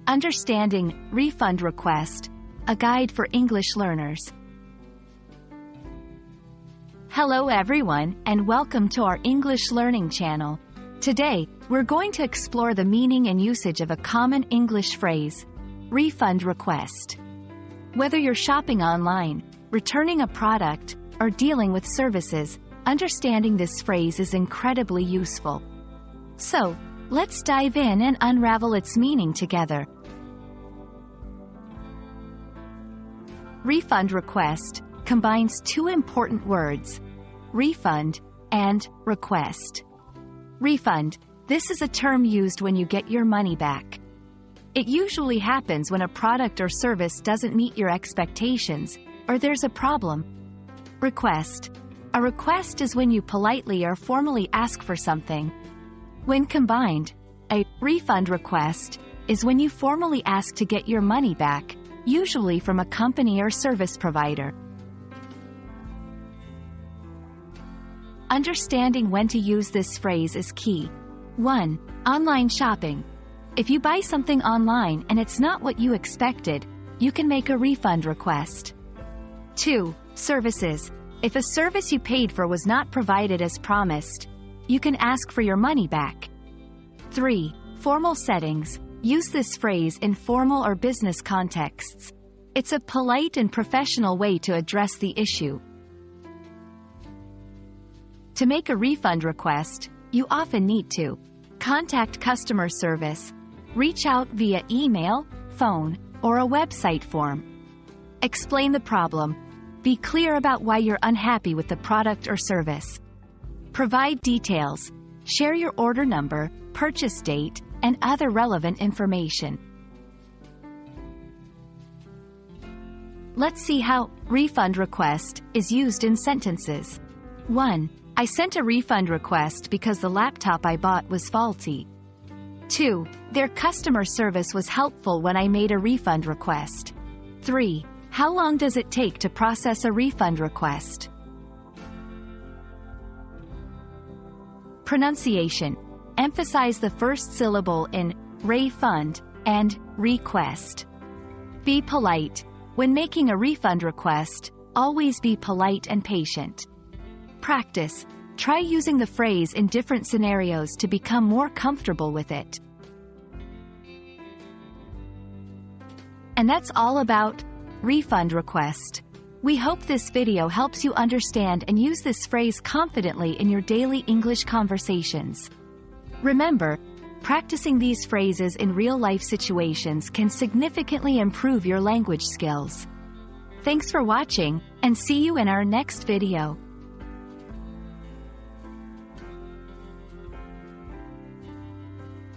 Understanding refund request, a guide for English learners. Hello everyone, and welcome to our English learning channel. Today, we're going to explore the meaning and usage of a common English phrase, refund request. Whether you're shopping online, returning a product, or dealing with services, understanding this phrase is incredibly useful. So, let's dive in and unravel its meaning together. Refund request combines two important words, refund and request. Refund. This is a term used when you get your money back. It usually happens when a product or service doesn't meet your expectations, or there's a problem. Request. A request is when you politely or formally ask for something. When combined, a refund request is when you formally ask to get your money back, usually from a company or service provider. Understanding when to use this phrase is key. 1. Online shopping. If you buy something online and it's not what you expected, you can make a refund request. 2. Services. If a service you paid for was not provided as promised, you can ask for your money back. 3. Formal settings. Use this phrase in formal or business contexts. It's a polite and professional way to address the issue. To make a refund request, you often need to contact customer service, reach out via email, phone, or a website form. Explain the problem. Be clear about why you're unhappy with the product or service. Provide details. Share your order number, purchase date, and other relevant information. Let's see how refund request is used in sentences. 1. I sent a refund request because the laptop I bought was faulty. 2. Their customer service was helpful when I made a refund request. 3. How long does it take to process a refund request? Pronunciation. Emphasize the first syllable in refund and request. Be polite. When making a refund request, always be polite and patient. Practice. Try using the phrase in different scenarios to become more comfortable with it. And that's all about refund request. We hope this video helps you understand and use this phrase confidently in your daily English conversations. Remember, practicing these phrases in real-life situations can significantly improve your language skills. Thanks for watching, and see you in our next video.